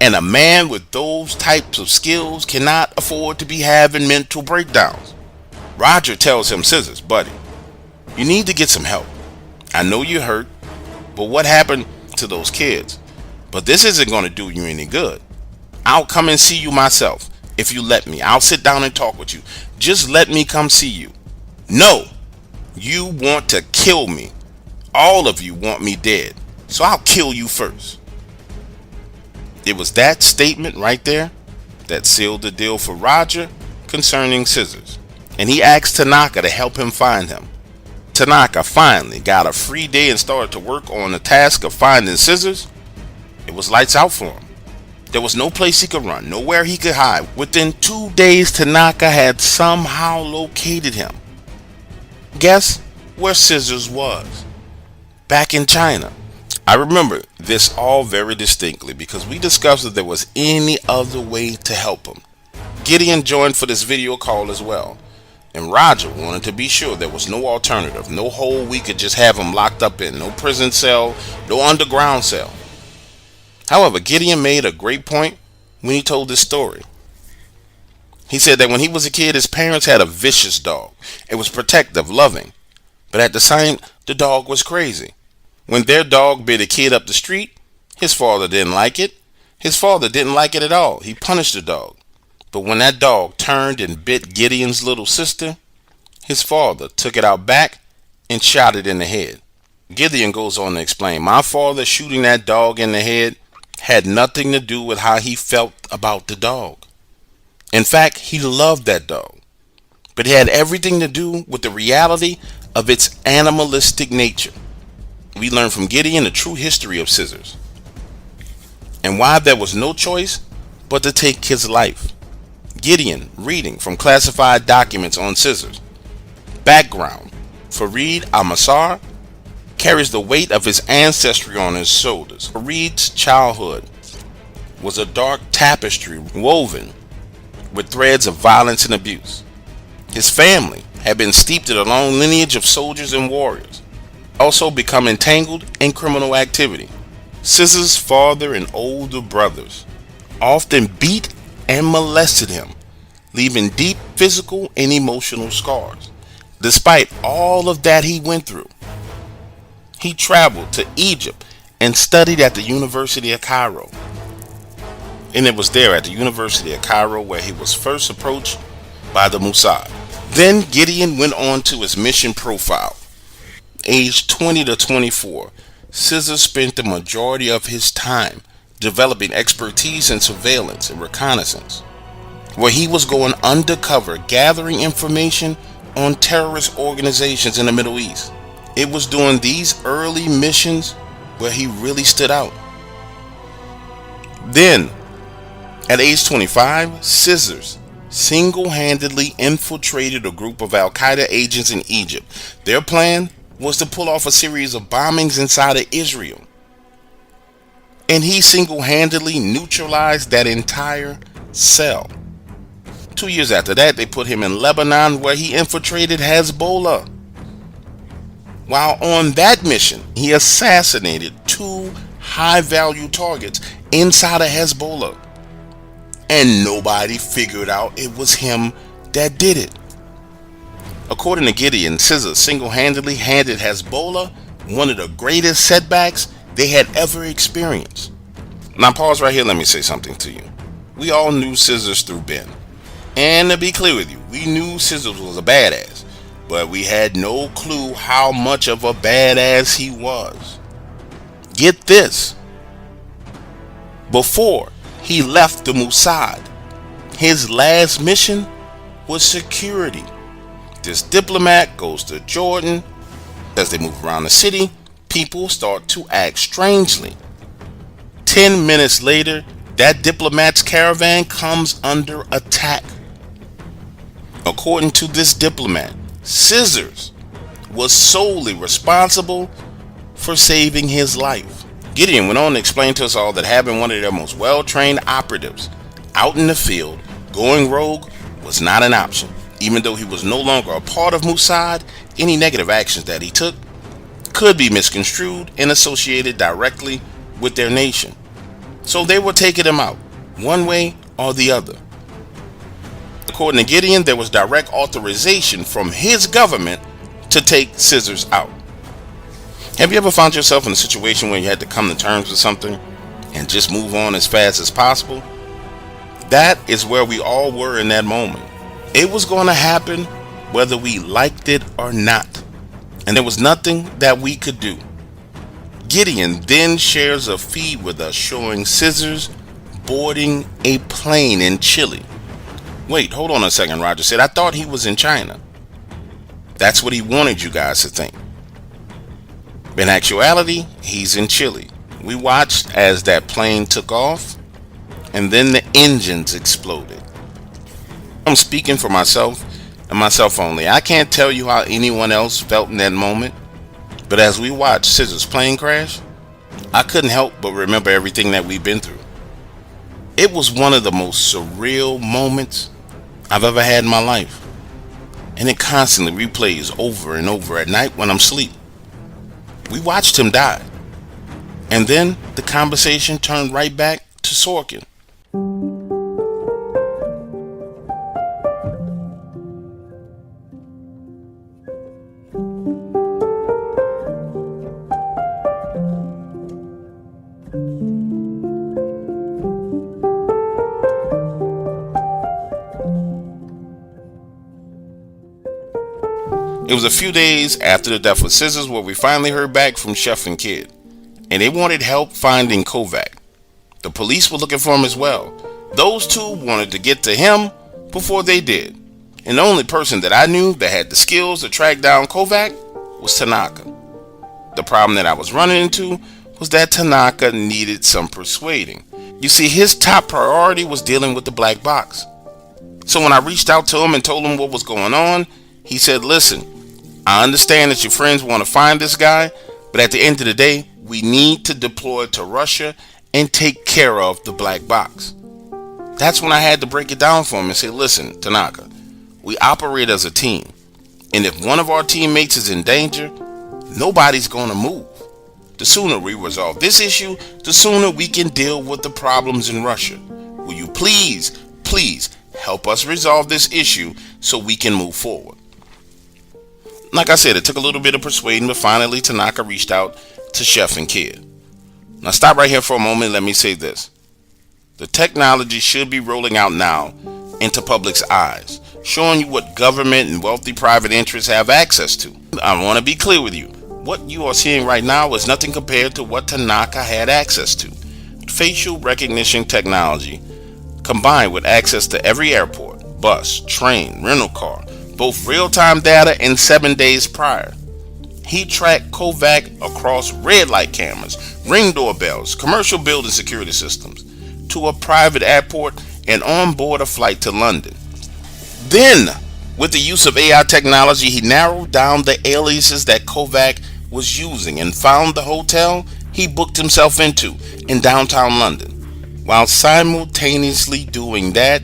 Speaker 2: And a man with those types of skills cannot afford to be having mental breakdowns. Roger tells him, "Scissors, buddy, you need to get some help. I know you're hurt, but what happened to those kids? But this isn't going to do you any good. I'll come and see you myself. If you let me, I'll sit down and talk with you. Just let me come see you." "No, you want to kill me. All of you want me dead, so I'll kill you first." It was that statement right there that sealed the deal for Roger concerning Scissors, and he asked Tanaka to help him find him. Tanaka finally got a free day and started to work on the task of finding Scissors. It was lights out for him. There was no place he could run, nowhere he could hide. Within 2 days, Tanaka had somehow located him. Guess where Scissors was? Back in China. I remember this all very distinctly because we discussed if there was any other way to help him. Gideon joined for this video call as well, and Roger wanted to be sure there was no alternative, no hole we could just have him locked up in, no prison cell, no underground cell. However, Gideon made a great point when he told this story. He said that when he was a kid, his parents had a vicious dog. It was protective, loving, but at the same, the dog was crazy. When their dog bit a kid up the street, his father didn't like it. His father didn't like it at all. He punished the dog. But when that dog turned and bit Gideon's little sister, his father took it out back and shot it in the head. Gideon goes on to explain, "My father shooting that dog in the head had nothing to do with how he felt about the dog. In fact, he loved that dog. But it had everything to do with the reality of its animalistic nature." We learn from Gideon the true history of Scissors and why there was no choice but to take his life. Gideon reading from classified documents on Scissors. Background: Farid al-Masar carries the weight of his ancestry on his shoulders. Farid's childhood was a dark tapestry woven with threads of violence and abuse. His family had been steeped in a long lineage of soldiers and warriors, also become entangled in criminal activity. Scissors' father and older brothers often beat and molested him, leaving deep physical and emotional scars. Despite all of that he went through, he traveled to Egypt and studied at the University of Cairo. And it was there at the University of Cairo where he was first approached by the Mossad. Then Gideon went on to his mission profile. Aged 20 to 24, Scissors spent the majority of his time developing expertise in surveillance and reconnaissance, where he was going undercover gathering information on terrorist organizations in the Middle East. It was during these early missions where he really stood out. Then, at age 25, Scissors single-handedly infiltrated a group of Al-Qaeda agents in Egypt. Their plan was to pull off a series of bombings inside of Israel. And he single-handedly neutralized that entire cell. 2 years after that, they put him in Lebanon where he infiltrated Hezbollah. While on that mission, he assassinated 2 high-value targets inside of Hezbollah. And nobody figured out it was him that did it. According to Gideon, Scissors single-handedly handed Hezbollah one of the greatest setbacks they had ever experienced. Now pause right here, let me say something to you. We all knew Scissors through Ben. And to be clear with you, we knew Scissors was a badass, but we had no clue how much of a badass he was. Get this. Before he left the Mossad, his last mission was security. This diplomat goes to Jordan. As they move around the city, people start to act strangely. 10 minutes later, that diplomat's caravan comes under attack. According to this diplomat, Scissors was solely responsible for saving his life. Gideon went on to explain to us all that having one of their most well-trained operatives out in the field going rogue was not an option. Even though he was no longer a part of Mossad, any negative actions that he took could be misconstrued and associated directly with their nation. So they were taking him out, one way or the other. According to Gideon, there was direct authorization from his government to take Scissors out. Have you ever found yourself in a situation where you had to come to terms with something and just move on as fast as possible? That is where we all were in that moment. It was going to happen whether we liked it or not, and there was nothing that we could do. Gideon then shares a feed with us showing Scissors boarding a plane in Chile. Wait, hold on a second, Roger said. I thought he was in China. That's what he wanted you guys to think. In actuality, he's in Chile. We watched as that plane took off, and then the engines exploded. I'm speaking for myself and myself only. I can't tell you how anyone else felt in that moment, but as we watched Scissors' plane crash, I couldn't help but remember everything that we've been through. It was one of the most surreal moments I've ever had in my life, and it constantly replays over and over at night when I'm asleep. We watched him die, and then the conversation turned right back to Sorkin. It was a few days after the death of Scissors where we finally heard back from Chef and Kid, and they wanted help finding Kovac. The police were looking for him as well. Those two wanted to get to him before they did, and the only person that I knew that had the skills to track down Kovac was Tanaka. The problem that I was running into was that Tanaka needed some persuading. You see, his top priority was dealing with the black box. So when I reached out to him and told him what was going on, he said, listen, I understand that your friends want to find this guy, but at the end of the day, we need to deploy to Russia and take care of the black box. That's when I had to break it down for him and say, listen, Tanaka, we operate as a team, and if one of our teammates is in danger, nobody's going to move. The sooner we resolve this issue, the sooner we can deal with the problems in Russia. Will you please help us resolve this issue so we can move forward? Like I said, it took a little bit of persuading, but finally Tanaka reached out to Chef and Kid. Now stop right here for a moment and let me say this. The technology should be rolling out now into public's eyes, showing you what government and wealthy private interests have access to. I want to be clear with you. What you are seeing right now is nothing compared to what Tanaka had access to. Facial recognition technology, combined with access to every airport, bus, train, rental car, both real-time data and 7 days prior. He tracked Kovac across red light cameras, ring doorbells, commercial building security systems, to a private airport and on board a flight to London. Then, with the use of AI technology, he narrowed down the aliases that Kovac was using and found the hotel he booked himself into in downtown London. While simultaneously doing that,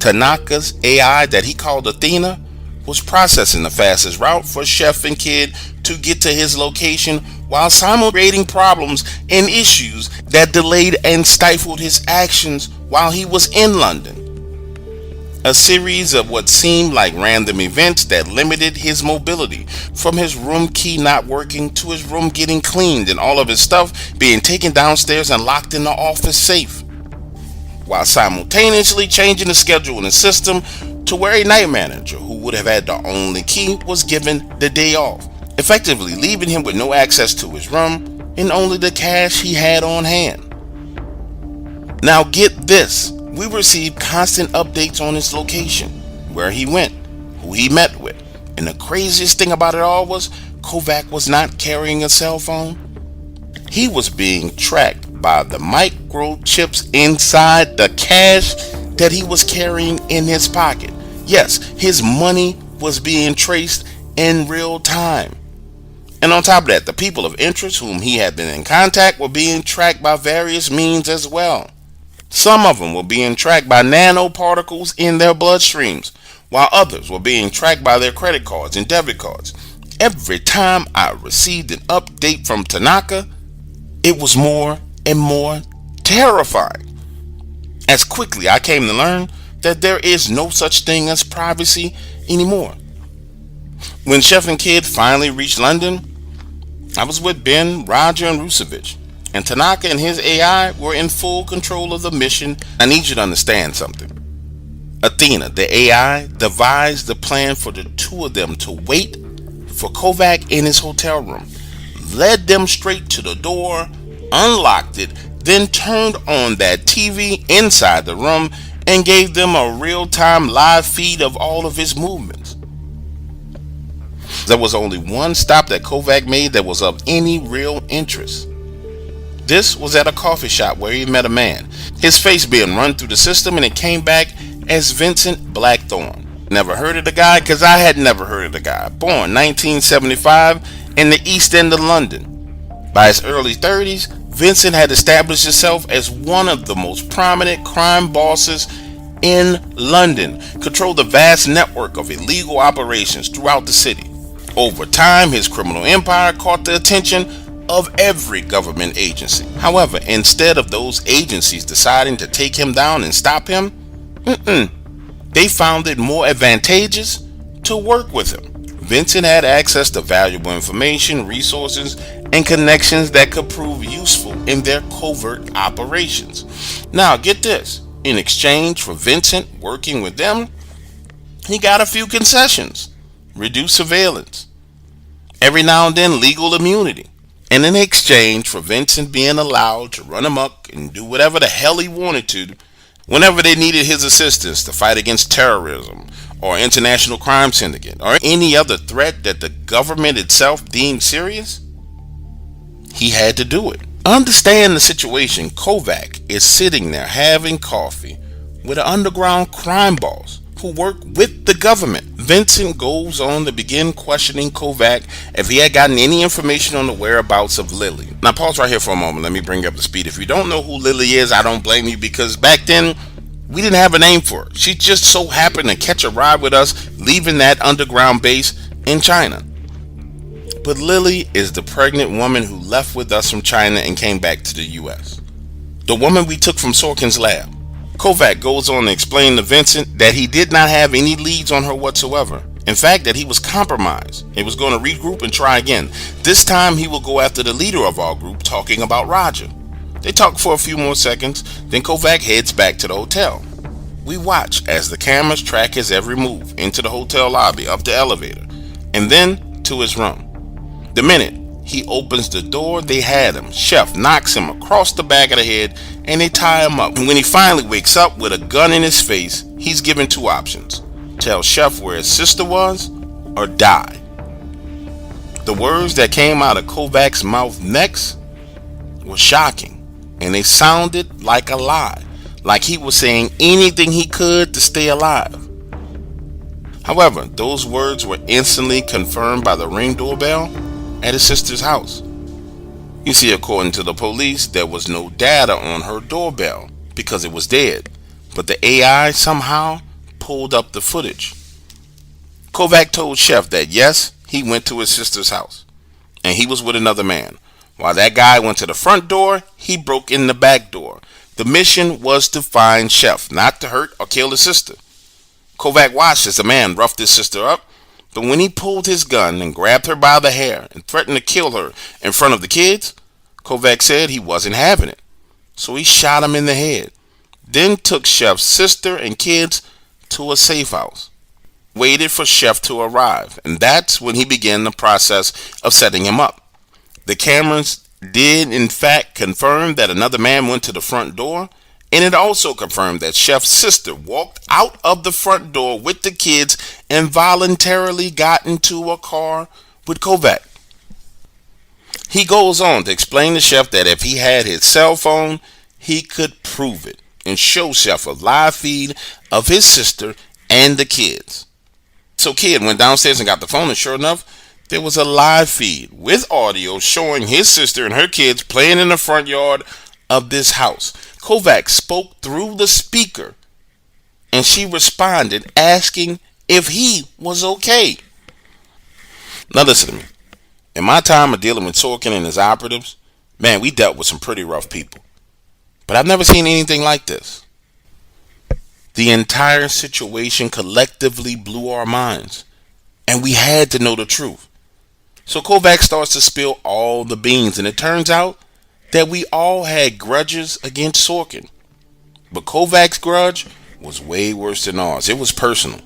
Speaker 2: Tanaka's AI that he called Athena was processing the fastest route for Chef and Kid to get to his location while simultaneously problems and issues that delayed and stifled his actions while he was in London. A series of what seemed like random events that limited his mobility, from his room key not working to his room getting cleaned and all of his stuff being taken downstairs and locked in the office safe, while simultaneously changing the schedule in the system to where a night manager who would have had the only key was given the day off, effectively leaving him with no access to his room and only the cash he had on hand. Now get this, we received constant updates on his location, where he went, who he met with, and the craziest thing about it all was Kovac was not carrying a cell phone. He was being tracked by the microchips inside the cash that he was carrying in his pocket. Yes, his money was being traced in real time. And on top of that, the people of interest whom he had been in contact were being tracked by various means as well. Some of them were being tracked by nanoparticles in their bloodstreams, while others were being tracked by their credit cards and debit cards. Every time I received an update from Tanaka, it was more and more terrifying. As quickly I came to learn that there is no such thing as privacy anymore. When Chef and Kid finally reached London, I was with Ben, Roger, and Rusevich, and Tanaka and his AI were in full control of the mission. I need you to understand something. Athena, the AI, devised the plan for the two of them to wait for Kovac in his hotel room, led them straight to the door, unlocked it, then turned on that TV inside the room and gave them a real-time live feed of all of his movements. There was only one stop that Kovac made that was of any real interest. This was at a coffee shop where he met a man, his face being run through the system, and it came back as Vincent Blackthorne. Never heard of the guy, because I had never heard of the guy. Born 1975 in the East End of London. By his early 30s, Vincent had established himself as one of the most prominent crime bosses in London, controlled a vast network of illegal operations throughout the city. Over time, his criminal empire caught the attention of every government agency. However, instead of those agencies deciding to take him down and stop him, they found it more advantageous to work with him. Vincent had access to valuable information, resources, and connections that could prove useful in their covert operations. Now get this, in exchange for Vincent working with them, he got a few concessions: reduced surveillance, every now and then legal immunity, and in exchange for Vincent being allowed to run amok and do whatever the hell he wanted to whenever they needed his assistance to fight against terrorism or international crime syndicate or any other threat that the government itself deemed serious, he had to do it. Understand the situation. Kovac is sitting there having coffee with an underground crime boss who worked with the government. Vincent goes on to begin questioning Kovac if he had gotten any information on the whereabouts of Lily. Now pause right here for a moment. Let me bring you up to speed. If you don't know who Lily is, I don't blame you, because back then we didn't have a name for her. She just so happened to catch a ride with us leaving that underground base in China. But Lily is the pregnant woman who left with us from China and came back to the US. The woman we took from Sorkin's lab. Kovac goes on to explain to Vincent that he did not have any leads on her whatsoever. In fact, that he was compromised. He was going to regroup and try again. This time he will go after the leader of our group, talking about Roger. They talk for a few more seconds, then Kovac heads back to the hotel. We watch as the cameras track his every move into the hotel lobby, up the elevator, and then to his room. The minute he opens the door, they had him. Chef knocks him across the back of the head and they tie him up. And when he finally wakes up with a gun in his face, he's given two options: tell Chef where his sister was or die. The words that came out of Kovac's mouth next were shocking, and they sounded like a lie, like he was saying anything he could to stay alive. However, those words were instantly confirmed by the Ring doorbell at his sister's house. You see, according to the police, there was no data on her doorbell because it was dead, but the AI somehow pulled up the footage. Kovac told Chef that yes, he went to his sister's house and he was with another man. While that guy went to the front door, he broke in the back door. The mission was to find Chef, not to hurt or kill his sister. Kovac watched as the man roughed his sister up, but when he pulled his gun and grabbed her by the hair and threatened to kill her in front of the kids, Kovac said he wasn't having it. So he shot him in the head, then took Chef's sister and kids to a safe house, waited for Chef to arrive, and that's when he began the process of setting him up. The cameras did in fact confirm that another man went to the front door, and it also confirmed that Chef's sister walked out of the front door with the kids and voluntarily got into a car with Kovac. He goes on to explain to Chef that if he had his cell phone, he could prove it and show Chef a live feed of his sister and the kids. So Kid went downstairs and got the phone, and sure enough, there was a live feed with audio showing his sister and her kids playing in the front yard of this house. Kovac spoke through the speaker, and she responded asking if he was okay. Now listen to me. In my time of dealing with Sorkin and his operatives, man, we dealt with some pretty rough people. But I've never seen anything like this. The entire situation collectively blew our minds, and we had to know the truth. So Kovac starts to spill all the beans, and it turns out that we all had grudges against Sorkin. But Kovac's grudge was way worse than ours. It was personal.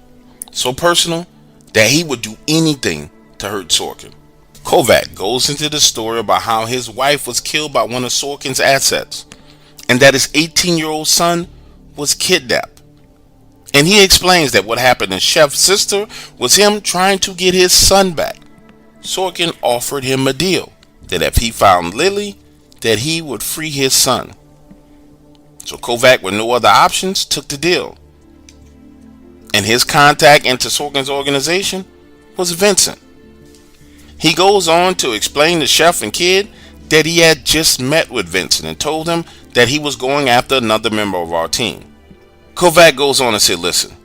Speaker 2: So personal that he would do anything to hurt Sorkin. Kovac goes into the story about how his wife was killed by one of Sorkin's assets, and that his 18-year-old son was kidnapped. And he explains that what happened to Chef's sister was him trying to get his son back. Sorkin offered him a deal that if he found Lily, that he would free his son. So Kovac, with no other options, took the deal. And his contact into Sorkin's organization was Vincent. He goes on to explain to Chef and Kid that he had just met with Vincent and told him that he was going after another member of our team. Kovac goes on and said, listen,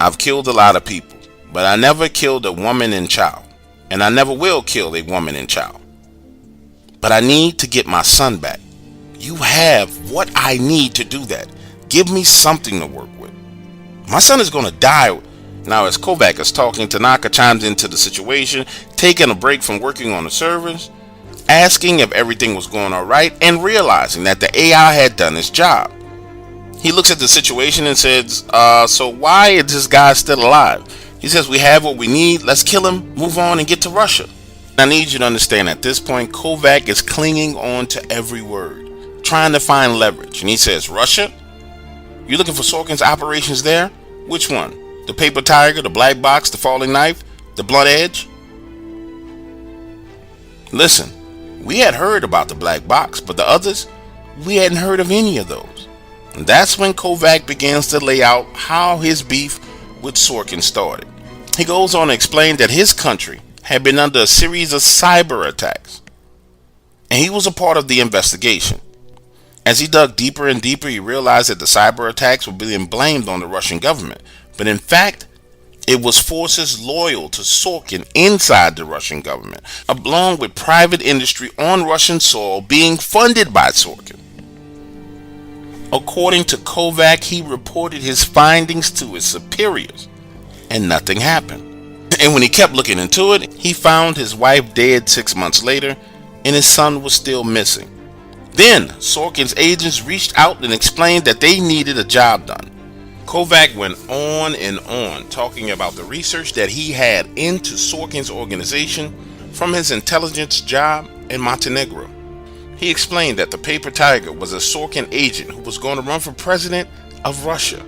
Speaker 2: I've killed a lot of people, but I never killed a woman and child, and I never will kill a woman and child. But I need to get my son back. You have what I need to do that. Give me something to work with. My son is going to die. Now, as Kovac is talking, Tanaka chimes into the situation, taking a break from working on the servers, asking if everything was going all right, and realizing that the AI had done its job. He looks at the situation and says, so why is this guy still alive? He says, we have what we need. Let's kill him, move on, and get to Russia. I need you to understand, at this point, Kovac is clinging on to every word, trying to find leverage. And he says, Russia? You looking for Sorkin's operations there? Which one? The paper tiger, the black box, the falling knife, the blunt edge? Listen, we had heard about the black box, but the others, we hadn't heard of any of those. And that's when Kovac begins to lay out how his beef with Sorkin started. He goes on to explain that his country had been under a series of cyber attacks, and he was a part of the investigation. As he dug deeper and deeper, he realized that the cyber attacks were being blamed on the Russian government, but in fact, it was forces loyal to Sorkin inside the Russian government, along with private industry on Russian soil being funded by Sorkin. According to Kovac, he reported his findings to his superiors, and nothing happened. And when he kept looking into it, he found his wife dead 6 months later, and his son was still missing. Then Sorkin's agents reached out and explained that they needed a job done. Kovac went on and on, talking about the research that he had into Sorkin's organization from his intelligence job in Montenegro. He explained that the Paper Tiger was a Sorkin agent who was going to run for president of Russia.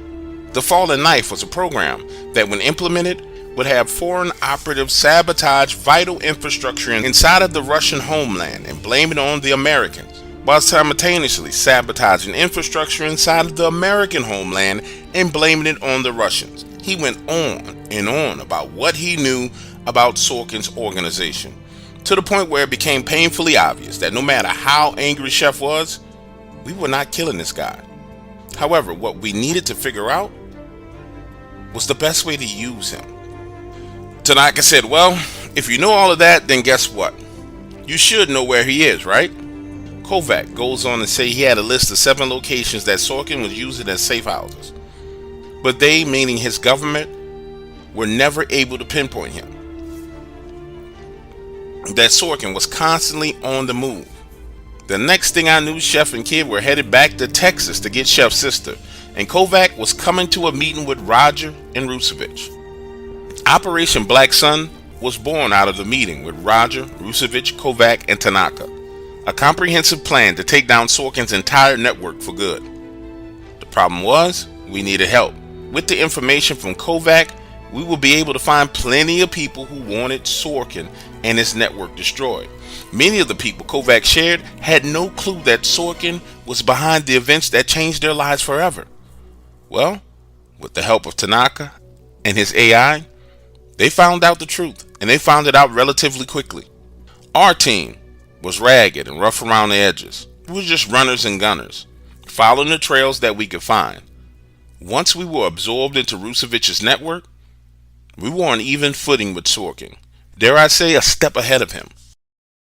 Speaker 2: The Fallen Knife was a program that, when implemented, would have foreign operatives sabotage vital infrastructure inside of the Russian homeland and blame it on the Americans, while simultaneously sabotaging infrastructure inside of the American homeland and blaming it on the Russians. He went on and on about what he knew about Sorkin's organization, to the point where it became painfully obvious that no matter how angry Chef was, we were not killing this guy. However, what we needed to figure out was the best way to use him. Tanaka said, well, if you know all of that, then guess what? You should know where he is, right? Kovac goes on to say he had a list of 7 locations that Sorkin was using as safe houses. But they, meaning his government, were never able to pinpoint him. That Sorkin was constantly on the move. The next thing I knew, Chef and Kid were headed back to Texas to get Chef's sister, and Kovac was coming to a meeting with Roger and Rusevich. Operation Black Sun was born out of the meeting with Roger, Rusevich, Kovac, and Tanaka, a comprehensive plan to take down Sorkin's entire network for good. The problem was, we needed help. With the information from Kovac, we will be able to find plenty of people who wanted Sorkin and his network destroyed. Many of the people Kovac shared had no clue that Sorkin was behind the events that changed their lives forever. Well, with the help of Tanaka and his AI, they found out the truth, and they found it out relatively quickly. Our team was ragged and rough around the edges. We were just runners and gunners, following the trails that we could find. Once we were absorbed into Rusevich's network, we were on even footing with Sorkin. Dare I say, a step ahead of him.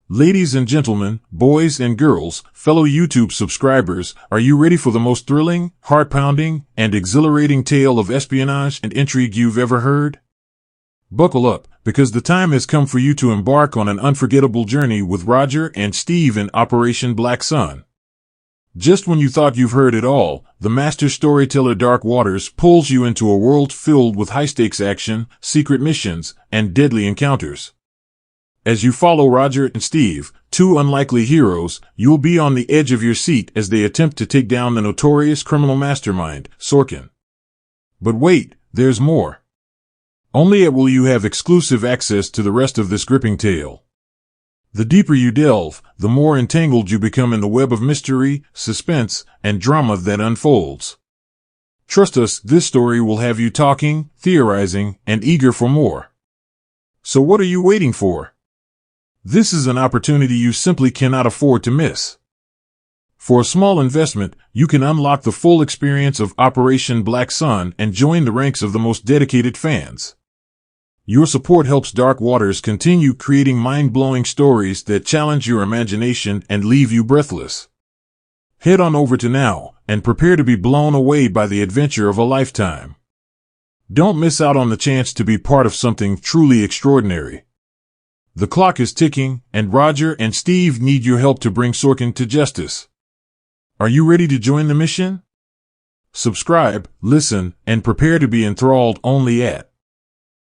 Speaker 3: Ladies and gentlemen, boys and girls, fellow YouTube subscribers, are you ready for the most thrilling, heart-pounding, and exhilarating tale of espionage and intrigue you've ever heard? Buckle up, because the time has come for you to embark on an unforgettable journey with Roger and Steve in Operation Black Sun. Just when you thought you've heard it all, the master storyteller Dark Waters pulls you into a world filled with high-stakes action, secret missions, and deadly encounters. As you follow Roger and Steve, two unlikely heroes, you'll be on the edge of your seat as they attempt to take down the notorious criminal mastermind, Sorkin. But wait, there's more. Only yet will you have exclusive access to the rest of this gripping tale. The deeper you delve, the more entangled you become in the web of mystery, suspense, and drama that unfolds. Trust us, this story will have you talking, theorizing, and eager for more. So what are you waiting for? This is an opportunity you simply cannot afford to miss. For a small investment, you can unlock the full experience of Operation Black Sun and join the ranks of the most dedicated fans. Your support helps Dark Waters continue creating mind-blowing stories that challenge your imagination and leave you breathless. Head on over to now and prepare to be blown away by the adventure of a lifetime. Don't miss out on the chance to be part of something truly extraordinary. The clock is ticking, and Roger and Steve need your help to bring Sorkin to justice. Are you ready to join the mission? Subscribe, listen, and prepare to be enthralled only at